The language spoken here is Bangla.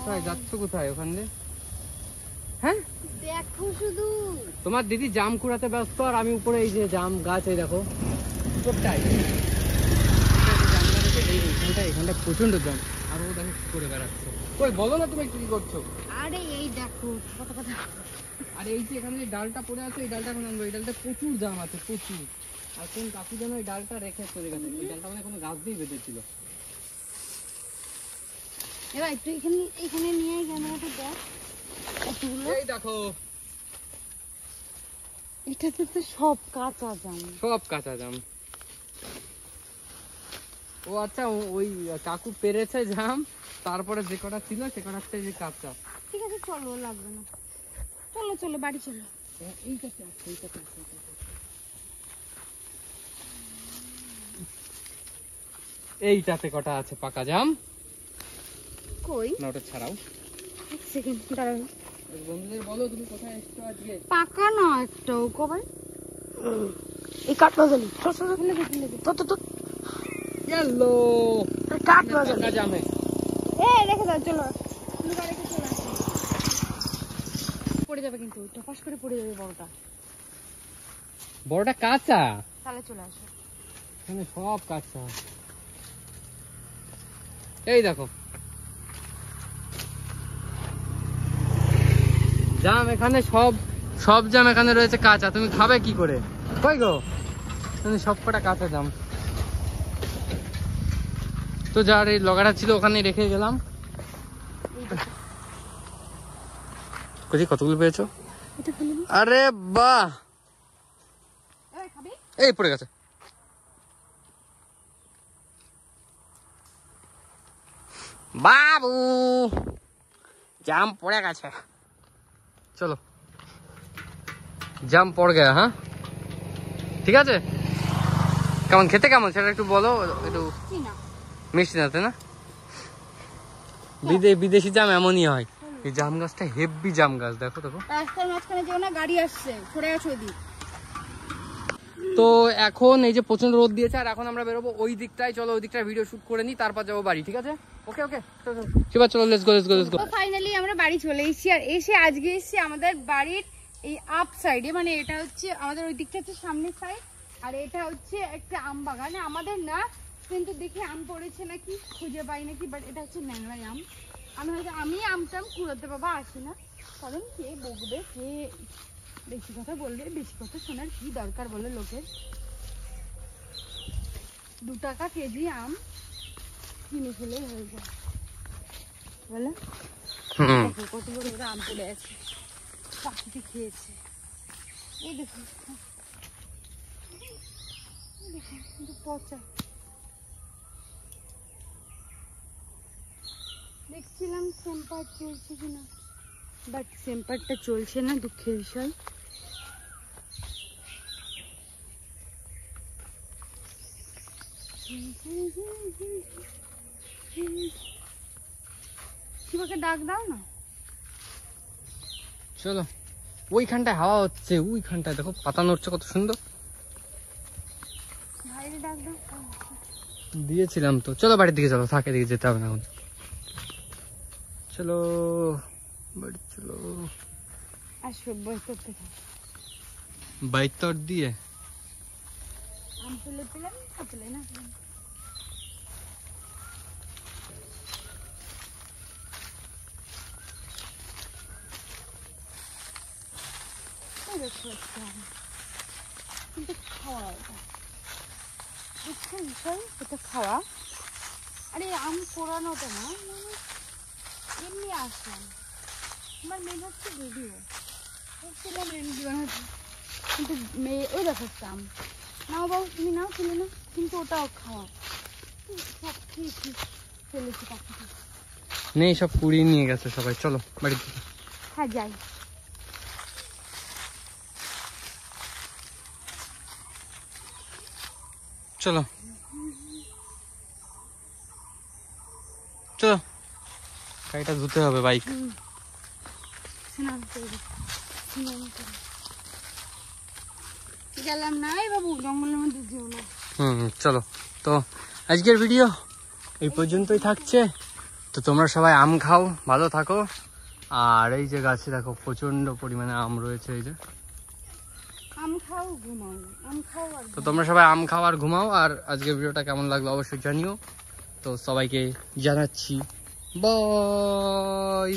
কোথায় যাচ্ছ, কোথায় ওখান দিয়ে? হ্যাঁ দেখো শুধু তোমার দিদি জাম কুড়াতে ব্যস্ত, আর আমি উপরে এই যে জাম গাছ, এই দেখো কোথায় এখানটা প্রচন্ড জাম, আর ও দেখো কি করে বেড়াচ্ছে। কই বলো না তুমি কি করছো? আরে এই দেখো কত কথা। আর এই যে এখানে যে ডালটা পড়ে আছে, এই ডালটা এখন আনবো। এই ডালটা প্রচুর জাম আছে, প্রচুর। আর কোন কাকু যেন এই ডালটা রেখে চলে গেছে, এই ডালটা মানে কোনো গাছ দিয়ে বেঁধেছিল। এবার একটু এখানে নিয়ে ক্যামেরাটা দেখ কতগুলো। এই দেখো এটাতে তো সব কাঁচা জাম, সব কাঁচা জাম। ও আচ্ছা, ওই কাকু পেরেছে জাম, তারপরে যে কটা ছিল সে কটা যে কাঁচা। ঠিক আছে চলো, লাগবে না, চলো চলো বাড়ি চলো। এইটাতে কটা আছে পাকা জাম? কই না ওটা ছাড়াও, এক সেকেন্ড দাঁড়াও। বন্ধুদের বলো তুমি কোথায় এসছো আজকে। পাকা না একটাও কবে। এই কাঠ বাজালি তো গেলো কাঠ বাজালি পাকা জামে। রেখে দাও, চলো রেখে চলে আসো। পড়ে যাবে কিন্তু, টপাস করে পড়ে যাবে বড়টা। বড়টা কাঁচা, তাহলে চলে আসো। এখানে সব কাঁচা। এই দেখো জাম, এখানে সব জাম এখানে রয়েছে কাঁচা। তুমি খাবে কি করে? কই গো, সব কটা কাঁচা জাম। তো যার এই লগাটা ছিল ওখানে রেখে গেলাম। কতগুলো পেয়েছো? আরে বাহ, এই পড়ে গেছে। বাবু জাম পড়ে গেছে, চলো জাম পড় গেছে। হ্যাঁ ঠিক আছে, কেমন খেতে, কেমন সেটা একটু বলো। একটু মিষ্টি না, তাই না? বিদেশি জাম এমনই হয়। এই জাম গাছটা হেভি জাম গাছ, দেখো দেখো। রাস্তার মাঝখানে যেও না, গাড়ি আসছে, সরে আসো ওইদিক। তো এখন এই যে প্রচন্ড রোদ দিয়েছে, আর এখন আমরা বেরোবো ওই দিকটায়। চলো ওই দিকটায় ভিডিও শুট করে নিই, তারপর যাবো বাড়ি। ঠিক আছে, ওকে ওকে চলো let's go let's go let's go. তো ফাইনালি আমরা বাড়ি চলে এসেছি, আর এসে আজকে এসেছি আমাদের বাড়ির এই আপ সাইডে, মানে এটা হচ্ছে আমাদের ওই দিকটা হচ্ছে সামনের সাইড, আর এটা হচ্ছে একটা আম বাগান। আমাদের না, কিন্তু দেখি আম পড়েছে নাকি খুঁজে পাই নাকি, বাট এটা হচ্ছে ন্যাংরাই আম। আমি আমটাম কুড়াতে বাবা আসি না, কারণ কে বকবে, কে বেশি কথা বলবে, বেশি কথা শোনার কি দরকার বলে লোকের। 2 টাকা কেজি আম কিনে ফেলেই হয়ে যায় বলে। কত বড় বড় আম পড়ে আছে, পাখিতে খেয়েছে। এই দেখো কিন্তু পচা। দেখছিলাম সেম্পার চলছে কিনা, বাট সেম্পারটা চলছে না, দুঃখের বিষয়। শিবাকে ডাক দাও না। চলো, ওইখানটায় হাওয়া হচ্ছে, ওইখানটায় দেখো পাতা নড়ছে কত সুন্দর। ভাইরে ডাক দাও। দিয়েছিলাম তো, চলো বাড়ির দিকে চলো, থাকে দিকে যেতে হবে না এখন। চলো বাড়ি চলো। আসো বই করতে থাক। বাইতর দিয়ে আম তুলে তুলে তুলে না। কিন্তু খাওয়া এটা খাওয়া। আরে আম পোড়ানোটা না, মানে এমনি আসলাম। আমার মেয়ে হচ্ছে ভিডিও দেখছিলাম, রেন্ডি বানাচ্ছি, কিন্তু মেয়ে ওই দেখো আম নাও বাবু, তুমি নাও, তুলে না, কিন্তু ওটাও খাওয়া। সব খেয়েছি, ফেলেছি পাখিটা নেই, সব কুড়িয়ে নিয়ে গেছে সবাই। চলো বাড়ির দিকে। হ্যাঁ যাই। চলো চলো, গাড়িটা ধুতে হবে, বাইক। গেলাম না বাবু, জঙ্গলের মধ্যে যেও না। চলো, তো আজকের ভিডিও এই পর্যন্তই থাকছে। তো তোমরা সবাই আম খাও, ভালো থাকো। আর এই যে গাছে দেখো প্রচন্ড পরিমাণে আম রয়েছে, এই যে আম খাও ঘুমাও, আম খাও আর তো তোমরা সবাই আম খাও আর ঘুমাও। আর আজকের ভিডিওটা কেমন লাগলো অবশ্যই জানিও। তো সবাইকে জানাচ্ছি বাই।